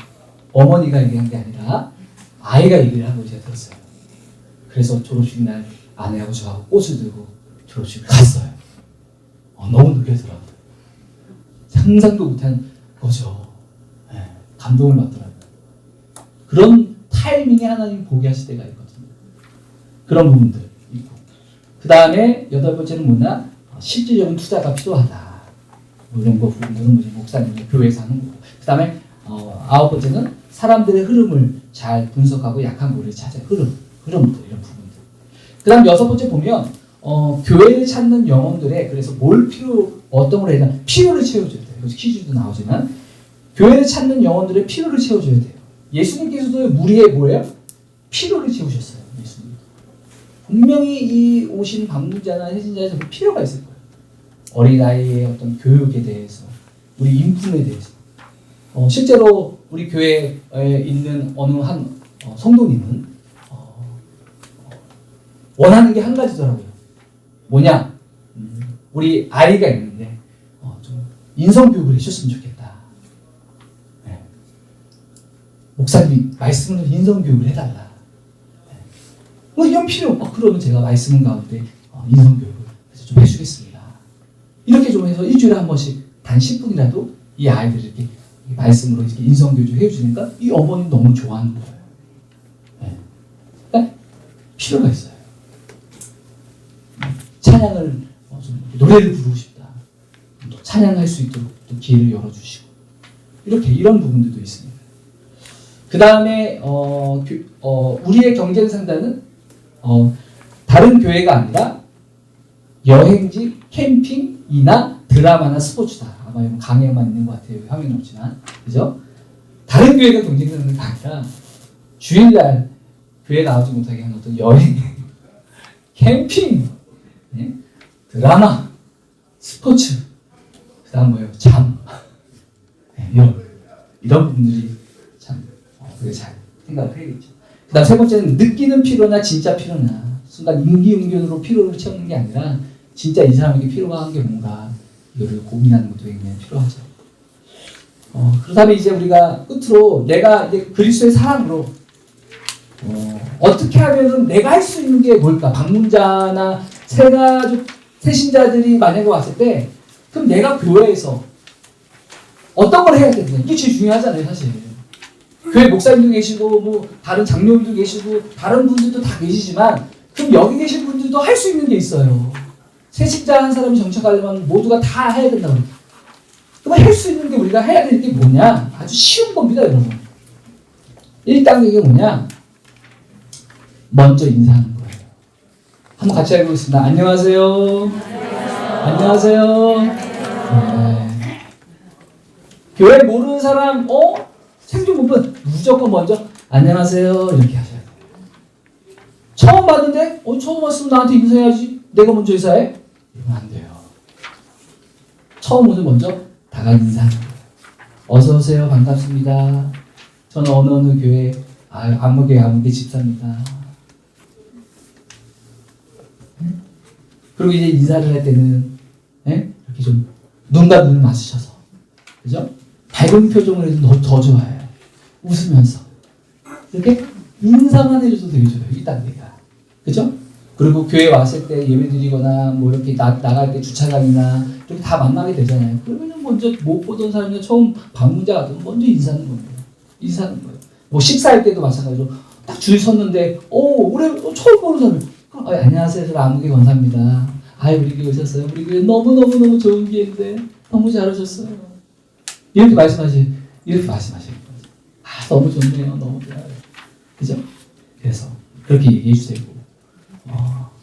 어머니가 얘기한 게 아니라 아이가 얘기를 한 걸 제가 들었어요. 그래서 졸업식 날 아내하고 저하고 꽃을 들고 졸업식을 갔어요. 너무 느껴지더라고요. 상상도 못한 거죠. 네, 감동을 받더라고요. 그런 타이밍에 하나님 보게 하실 때가 있거든요. 그런 부분들 있고. 그 다음에 8번째는 뭐냐? 실질적인 투자가 필요하다. 뭐 이런 거 부분들은 목사님이 교회에서 하는 거고. 그 다음에 9번째는 사람들의 흐름을 잘 분석하고 약한 부분을 찾아 흐름도 이런 부분들. 그 다음 6번째 보면 교회를 찾는 영혼들의 그래서 어떤 걸 해야 되나 필요를 채워줘야 돼요. 그래서 퀴즈도 나오지만 교회를 찾는 영혼들의 필요를 채워줘야 돼요. 예수님께서도 무리의 뭐예요? 필요를 채우셨어요. 예수님. 분명히 이 오신 방문자나 해신자에서 그 필요가 있을 거예요. 어린아이의 어떤 교육에 대해서, 우리 인품에 대해서. 실제로 우리 교회에 있는 어느 한 성도님은 원하는 게 한 가지더라고요. 뭐냐? 우리 아이가 있는데 좀 인성교육을 해줬으면 좋겠다. 네. 목사님이 말씀으로 인성교육을 해달라. 네. 이런 필요. 그러면 제가 말씀 가운데 인성교육을 좀 해주겠습니다. 이렇게 좀 해서 일주일에 한 번씩 단 10분이라도 이 아이들을 이렇게 말씀으로 이렇게 인성교육을 해주니까 이 어머니 너무 좋아하는 거예요. 네. 그러니까 필요가 있어요. 찬양을 노래를 부르고 싶다. 또 찬양할 수 있도록 또 기회를 열어주시고 이런 부분들도 있습니다. 그 다음에 우리의 경쟁 상단은 다른 교회가 아니라 여행지, 캠핑이나 드라마나 스포츠다. 아마 강의만 있는 것 같아요. 화면이 없지만 그죠? 다른 교회가 경쟁 상단이 아니라 주일날 교회 나오지 못하게 하는 어떤 여행, 캠핑, 네? 드라마, 스포츠, 그 다음 뭐예요? 잠. 네, 이런 분들이 참, 그게 잘 생각을 해야겠죠. 그 다음 세 번째는 느끼는 필요나 진짜 필요나, 순간 임기응변으로 필요를 채우는 게 아니라, 진짜 이 사람에게 필요가 한 게 뭔가, 이거를 고민하는 것도 굉장히 필요하죠. 그렇다면 이제 우리가 끝으로 내가 이제 그리스도의 사랑으로, 어떻게 하면은 내가 할 수 있는 게 뭘까? 방문자나 새신자들이 만약에 왔을 때, 그럼 내가 교회에서 어떤 걸 해야 되느냐? 이게 제일 중요하잖아요, 사실. 교회 목사님도 계시고, 뭐, 다른 장로님도 계시고, 다른 분들도 다 계시지만, 그럼 여기 계신 분들도 할 수 있는 게 있어요. 새신자 한 사람이 정착하려면 모두가 다 해야 된다고. 그럼 할 수 있는 게 우리가 해야 될 게 뭐냐? 아주 쉬운 겁니다, 여러분. 1단계가 뭐냐? 먼저 인사하는 거예요. 한번 같이 해보겠습니다. 안녕하세요. 안녕하세요. 네. 교회 모르는 사람, 생존 못 본, 무조건 먼저 안녕하세요. 이렇게 하셔야 돼요. 처음 봤는데, 처음 왔으면 나한테 인사해야지. 내가 먼저 인사해? 이러면 안 돼요. 처음 오면 먼저 다가 인사하는 거예요. 어서오세요. 반갑습니다. 저는 어느 교회, 안목의 집사입니다. 그리고 이제 인사를 할 때는 이렇게 좀 눈과 눈을 맞추셔서, 그죠? 밝은 표정을 해도 더 좋아요. 웃으면서 이렇게 인사만 해줘도 되게 좋아요. 이 단계가, 그죠? 그리고 교회 왔을 때 예배드리거나 뭐 이렇게 나갈 때 주차장이나 이렇게 다 만나게 되잖아요. 그러면은 먼저 못 보던 사람이 처음 방문자 같으면 먼저 인사하는 겁니다. 인사하는 거예요. 뭐 식사할 때도 마찬가지로 딱 줄 섰는데 올해 처음 보는 사람이 안녕하세요. 저 아무개 권사입니다. 우리 교회 오셨어요. 우리 교회 너무 좋은 기회인데 너무 잘하셨어요. 이렇게 말씀하시는 거예요. 너무 좋네요. 너무 좋아요. 그죠? 그래서 그렇게 얘기해 주세요.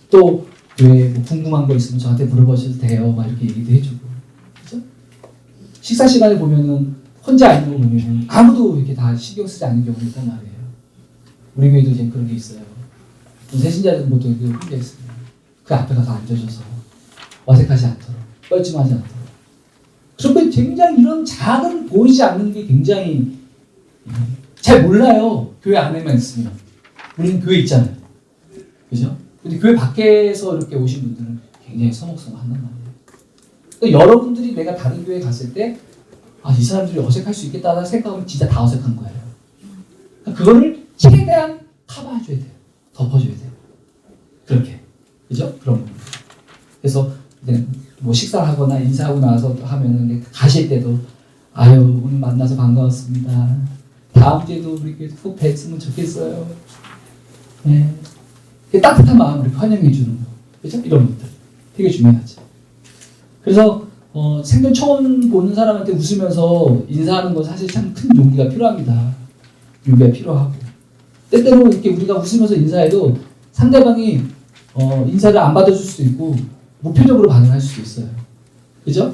또 왜 뭐 궁금한 거 있으면 저한테 물어보셔도 돼요. 막 이렇게 얘기도 해주고, 그죠? 식사 시간에 보면은 혼자 있는 거 보면은 아무도 이렇게 다 신경 쓰지 않는 경우가 있단 말이에요. 우리 교회도 이제 그런 게 있어요. 세신자들 모두 혼자 있습니다. 그 앞에 가서 앉아줘서 어색하지 않도록, 뻘쭘하지 않도록. 그런데 굉장히 이런 작은 보이지 않는 게 굉장히 잘 몰라요. 교회 안에만 있으면. 우리는 교회 있잖아요. 그죠? 근데 교회 밖에서 이렇게 오신 분들은 굉장히 서먹서먹한단 말이에요. 그러니까 여러분들이 내가 다른 교회 갔을 때 이 사람들이 어색할 수 있겠다는 생각하면 진짜 다 어색한 거예요. 그러니까 그거를 최대한 커버해줘야 돼요. 덮어줘야 돼요. 그렇게. 그죠? 그런 부분. 그래서 뭐 식사를 하거나 인사하고 나서 하면은 가실 때도 오늘 만나서 반가웠습니다. 다음 주에도 우리 교회 꼭 뵀으면 좋겠어요. 네. 따뜻한 마음으로 환영해 주는 거. 그죠? 이런 것들. 되게 중요하죠. 그래서 생전 처음 보는 사람한테 웃으면서 인사하는 건 사실 참 큰 용기가 필요합니다. 용기가 필요하고. 때때로 이렇게 우리가 웃으면서 인사해도 상대방이 인사를 안 받아줄 수도 있고 무표정으로 반응할 수도 있어요. 그죠?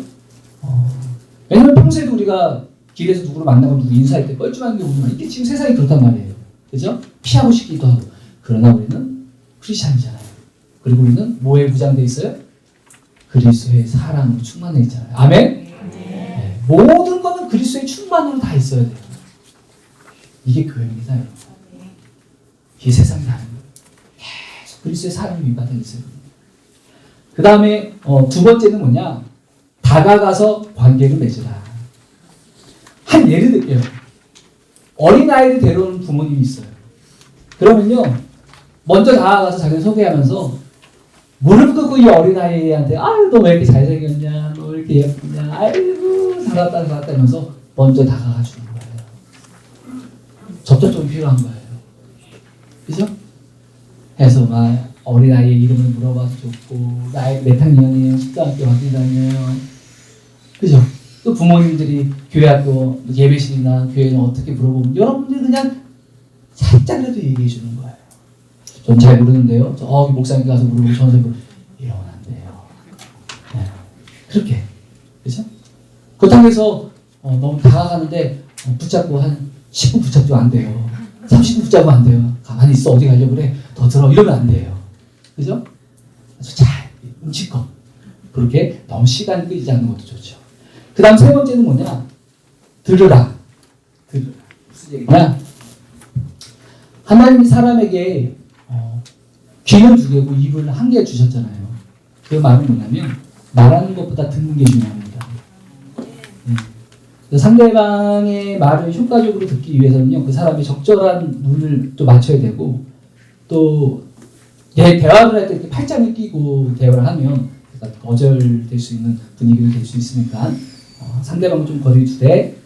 왜냐면 평소에도 우리가 길에서 누구를 만나고 누구 인사할 때 뻘쭘한 게 보면 이게 지금 세상이 그렇단 말이에요. 그죠? 피하고 싶기도 하고. 그러나 우리는 크리스찬이잖아요. 그리고 우리는 뭐에 무장되어 있어요? 그리스도의 사랑으로 충만해 있잖아요. 아멘? 네. 모든 것은 그리스도의 충만으로 다 있어야 돼요. 이게 교회입니다, 여러분. 이게 세상이 다른 거예요. 계속 그리스도의 사랑이 밑바닥에 있어요. 그 다음에 두 번째는 뭐냐? 다가가서 관계를 맺으라. 한 예를 들게요. 어린아이를 데려오는 부모님이 있어요. 그러면요, 먼저 다가가서 자기를 소개하면서 무릎 꿇고 이 어린아이한테 너 왜 이렇게 잘생겼냐, 너 왜 이렇게 예쁘냐, 아이고 잘났다 하면서 먼저 다가가 주는 거예요. 접촉점이 필요한 거예요. 그죠? 해서 막 어린아이의 이름을 물어봐도 좋고, 나이 몇 학년이에요, 식사학교 어디 다녀요, 그죠? 또 부모님들이 교회학교 예배실이나 교회는 어떻게 물어보면 여러분들이 그냥 살짝이라도 얘기해 주는 거예요. 전 잘 모르는데요. 저기 목사님 가서 물어보고 전설부 이러면 안 돼요. 네. 그렇게. 그죠? 그렇다고 해서 너무 다가가는데 붙잡고 한 10분 붙잡도 안 돼요. 30분 붙잡으면 안 돼요. 가만히 있어. 어디 가려고 그래. 더 들어. 이러면 안 돼요. 그죠? 그래서 잘 눈치껏 그렇게 너무 시간 끌지 않는 것도 좋죠. 그 다음 세 번째는 뭐냐? 들으라. 무슨 얘기냐? 하나님이 사람에게 귀는 두 개고 입을 한 개 주셨잖아요. 그 말은 뭐냐면 말하는 것보다 듣는 게 중요합니다. 상대방의 말을 효과적으로 듣기 위해서는요, 그 사람이 적절한 눈을 또 맞춰야 되고, 또 대화를 할 때 이렇게 팔짱을 끼고 대화를 하면 거절될 수 있는 분위기가 될 수 있으니까 상대방을 좀 거리 두되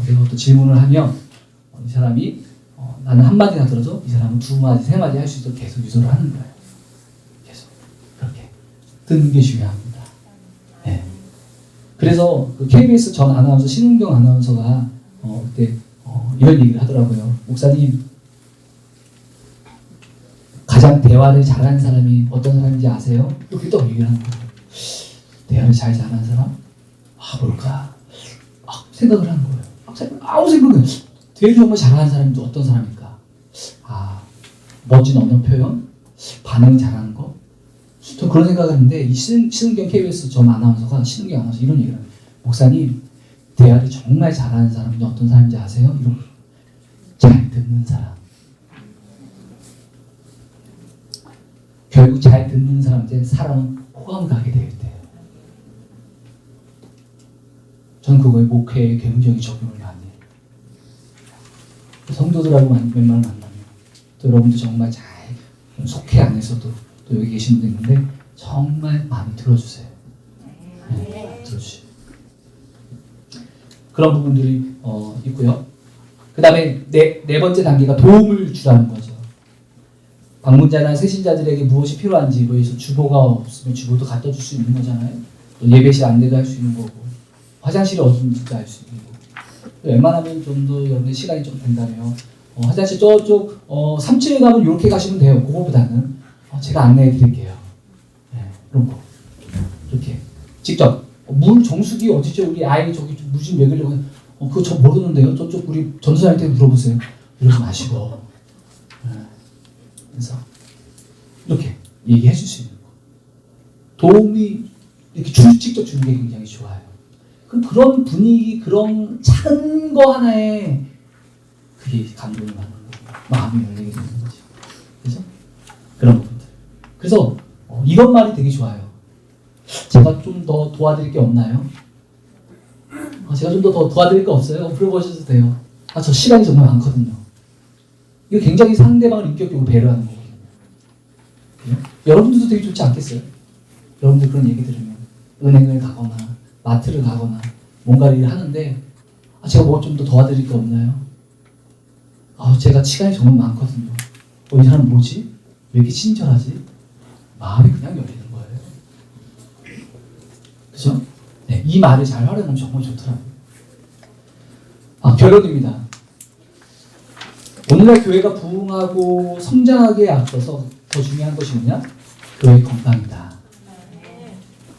내가 또 질문을 하면 이 사람이 나는 한마디나 들어도 이 사람은 두 마디, 세 마디 할 수 있도록 계속 유도를 하는 거예요. 계속 그렇게 듣는 게 중요합니다. 네. 그래서 그 KBS 전 아나운서 신은경 아나운서가 그때 이런 얘기를 하더라고요. 목사님, 가장 대화를 잘하는 사람이 어떤 사람인지 아세요? 이렇게 또 얘기를 하는 거예요. 대화를 잘 잘하는 사람? 뭘까? 생각을 하는 거예요. 아무 생각은 되게 정말 잘하는 사람이 또 어떤 사람일까? 멋진 언어 표현? 반응 잘하는 거? 저 그런 생각을 했는데, 이 신은경 KBS 전 아나운서가, 신은경 아나운서 이런 얘기를 해요. 목사님, 대화를 정말 잘하는 사람이 어떤 사람인지 아세요? 이런 잘 듣는 사람. 결국 잘 듣는 사람한테 사람은 포항 가게 될 때 저는 그거에 목회에 굉장히 적용을 많이 해요. 성도들하고 웬만하면 만나면 또 여러분도 정말 잘 속회 안에서도 또 여기 계신 분도 있는데 정말 많이 들어주세요. 네, 들어주세요. 그런 부분들이 있고요. 그 다음에 네 번째 단계가 도움을 주라는 거죠. 방문자나 새신자들에게 무엇이 필요한지 뭐해서 주보가 없으면 주보도 갖다 줄 수 있는 거잖아요. 또 예배실 안내도 할 수 있는 거고 화장실이 어딘지도 알 수 있는 거고 웬만하면 좀 더 여러분의 시간이 좀 된다면 화장실 저쪽 3층에 가면 이렇게 가시면 돼요. 그거보다는 제가 안내해 드릴게요. 네, 그런 거 이렇게 직접 물 정수기 어디죠? 우리 아이 저기 물 좀 먹이려고 그거 저 모르는데요. 저쪽 우리 전도사님한테 물어보세요. 이러지 마시고 그래서 이렇게 얘기해 줄 수 있는 거 도움이 이렇게 직접 주는 게 굉장히 좋아요. 그럼 그런 분위기 그런 작은 거 하나에 그게 감동을 받는 거고 마음이 열리게 되는 거죠. 그래서 그런 부분들. 그래서 이런 말이 되게 좋아요. 제가 좀 더 도와드릴 게 없나요? 제가 좀 더 도와드릴 거 없어요? 물어보셔도 돼요. 저 시간이 정말 많거든요. 이거 굉장히 상대방을 인격적으로 배려하는 거거든요. 여러분들도 되게 좋지 않겠어요? 여러분들 그런 얘기 들으면 은행을 가거나 마트를 가거나 뭔가 일을 하는데 제가 뭐 좀 더 도와드릴 게 없나요? 제가 시간이 정말 많거든요. 이 사람 뭐지? 왜 이렇게 친절하지? 마음이 그냥 열리는 거예요. 그죠? 네, 이 말을 잘 활용하면 정말 좋더라고요. 결론입니다. 오늘날 교회가 부흥하고 성장하기에 앞서서 더 중요한 것이 뭐냐? 교회 건강이다.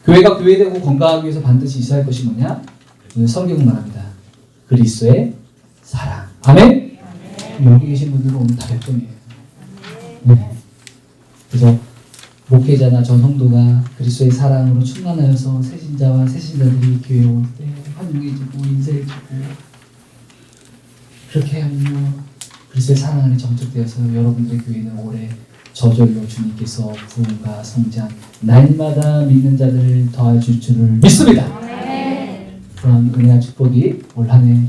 교회가 교회되고 건강하기 위해서 반드시 있어야 할 것이 뭐냐? 오늘 성경은 말합니다. 그리스도의 사랑. 아멘? 여기 계신 분들은 오늘 다 백종이에요. 네. 그래서 목회자나 전성도가 그리스도의 사랑으로 충만하여서 새신자와 새신자들이 교회에 올 때 환영해주고 인사해주고 그렇게 하면요 그리스도의 사랑 안에 정착되어서 여러분들의 교회는 올해 저절로 주님께서 부흥과 성장 날마다 믿는 자들을 더해줄 줄을 믿습니다. 그런 은혜와 축복이 올 한해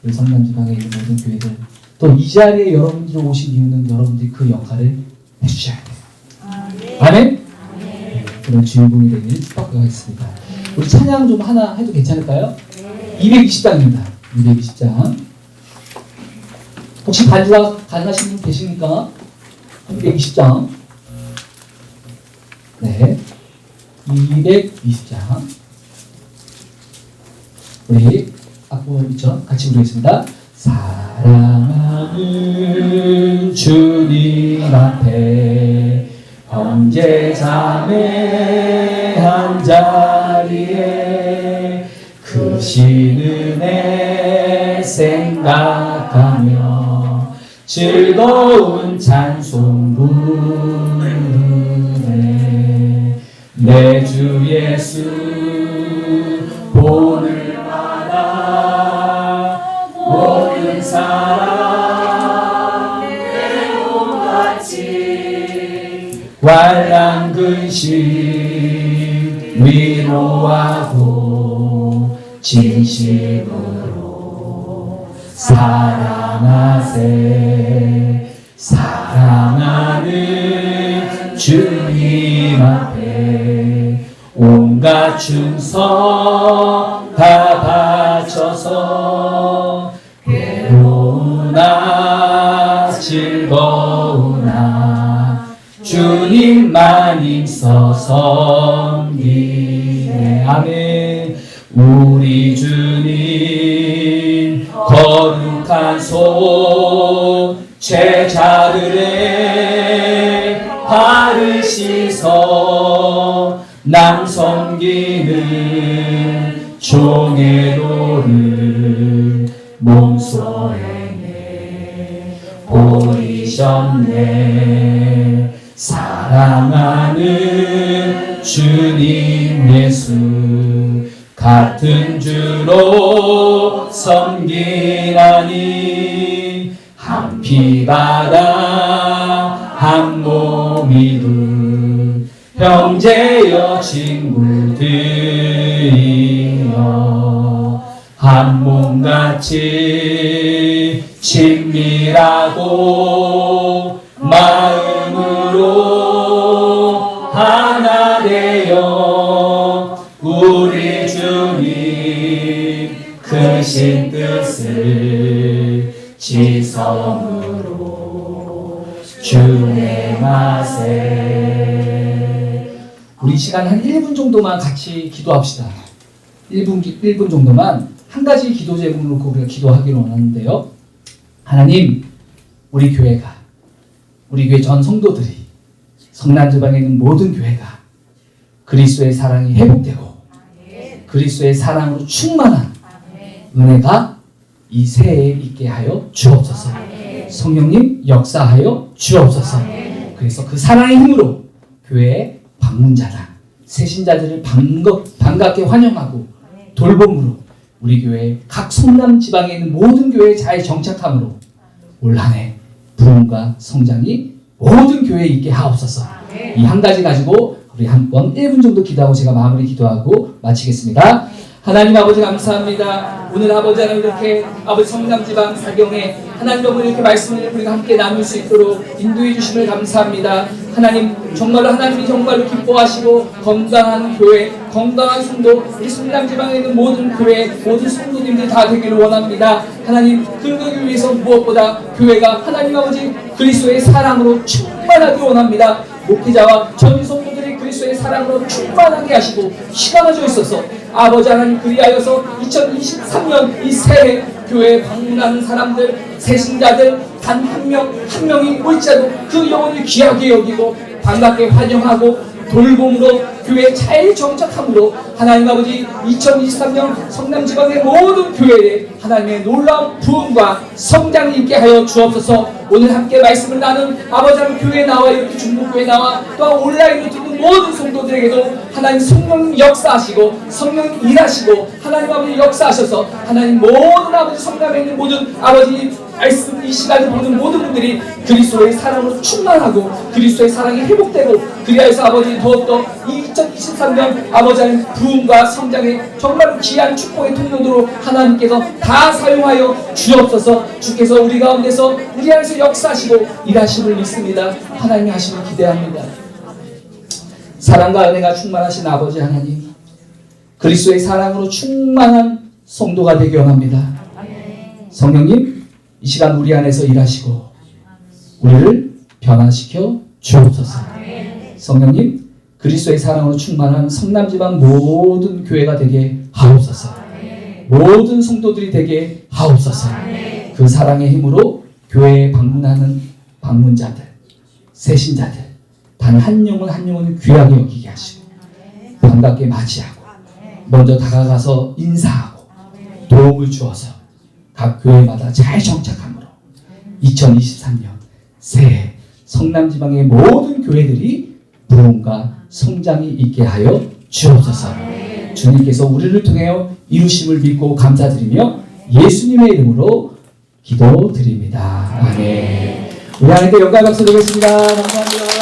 우리 성남지방에 있는 모든 교회들 또 이 자리에 여러분들이 오신 이유는 여러분들이 그 역할을 해주셔야 돼요. 아멘? 그런 주인공이 되기를 축복하겠습니다. 우리 찬양 좀 하나 해도 괜찮을까요? 220장입니다. 220장. 혹시 반주가 가능하신 분 계십니까? 220장. 네. 220장. 우리 악보 있죠? 같이 부르겠습니다. 사랑하는 주님 앞에 형제 자매 한 자리에 크신 은혜 생각하며 즐거운 찬송 부르네. 내 주 예수 본을 받아 모든 사람 내 몸같이 환난 근심 위로하고 진심으로 사랑하세. 사랑하는 주님 앞에 온갖 충성 다 바쳐서 괴로우나 즐거우나 주님만 있어 섬기네. 아멘. 우리 주님 거룩한 손 제자들의 발을 씻어 남 섬기는 종의 노를 몸소 행해 보이셨네. 사랑하는 주님 예수 같은 주로 섬기라니 한 피바다 한 몸이두 형제여 친구들이여 한 몸같이 친밀하고 마음으로 하나 되어 우리 주님 크신 뜻을 지성으로 준행하세. 우리 시간 한 1분 정도만 같이 기도합시다. 1분 정도만 한 가지 기도 제목을 놓고 우리가 기도하기로 원하는데요. 하나님, 우리 교회 전 성도들이 성남지방에 있는 모든 교회가 그리스도의 사랑이 회복되고 그리스도의 사랑으로 충만한 은혜가 이 새해에 있게 하여 주옵소서. 성령님 역사하여 주옵소서. 그래서 그 사랑의 힘으로 교회의 방문자다 새신자들을 반갑게 환영하고 돌봄으로 우리 교회 각 성남 지방에 있는 모든 교회에 잘 정착함으로 올 한해 부흥과 성장이 모든 교회에 있게 하옵소서. 이 한 가지 가지고 우리 한번 1분 정도 기도하고 제가 마무리 기도하고 마치겠습니다. 하나님 아버지 감사합니다. 오늘 아버지 하나님 이렇게 아버지 성남지방 사경에 하나님 여러분 이렇게 말씀을 우리가 함께 나눌 수 있도록 인도해 주심을 감사합니다. 하나님 정말로 하나님이 정말로 기뻐하시고 건강한 교회 건강한 성도 우리 성남지방에 있는 모든 교회 모든 성도님들 다 되기를 원합니다. 하나님 그러기 위해서 무엇보다 교회가 하나님 아버지 그리스도의 사랑으로 충만하기 원합니다. 목회자와 전 성도들이 그리스도의 사랑으로 충만하게 하시고 시간하져 있어서 아버지 하나님 그리하여서 2023년 이 새해 교회에 방문하는 사람들 새신자들 단 한 명이 올지라도 그 영혼을 귀하게 여기고 반갑게 환영하고 돌봄으로 교회에 잘 정착함으로 하나님 아버지 2023년 성남지방의 모든 교회에 하나님의 놀라운 부흥과 성장이 있게 하여 주옵소서. 오늘 함께 말씀을 나눈 아버지 하나님 교회에 나와 이렇게 중국교회에 나와 또한 온라인으로 듣는 모든 성도들에게도 하나님 성령 역사하시고 성령 일하시고 하나님 아버지 역사하셔서 하나님 모든 아버지 성남에 있는 모든 아버지 말씀 이 시간을 보는 모든 분들이 그리스도의 사랑으로 충만하고 그리스도의 사랑이 회복되고 그리하여서 아버지 더욱더 2023년 아버지 하나님 부흥과 성장의 정말 귀한 축복의 통로로 하나님께서 다 사용하여 주옵소서. 주께서 우리 가운데서 우리 안에서 역사하시고 일하심을 믿습니다. 하나님의 하심을 기대합니다. 사랑과 은혜가 충만하신 아버지 하나님 그리스도의 사랑으로 충만한 성도가 되기 원합니다. 성령님 이 시간 우리 안에서 일하시고 우리를 변화시켜 주옵소서. 성령님 그리스도의 사랑으로 충만한 성남지방 모든 교회가 되게 하옵소서. 모든 성도들이 되게 하옵소서. 그 사랑의 힘으로 교회에 방문하는 방문자들 새신자들 단 한 영혼 한 영혼을 귀하게 여기게 하시고 반갑게 맞이하고 먼저 다가가서 인사하고 도움을 주어서 각 교회마다 잘 정착함으로 2023년 새해 성남지방의 모든 교회들이 부흥과 성장이 있게 하여 주옵소서. 주님께서 우리를 통하여 이루심을 믿고 감사드리며 예수님의 이름으로 기도드립니다. 아멘. 우리 하나님께 영광 박수 드리겠습니다. 감사합니다.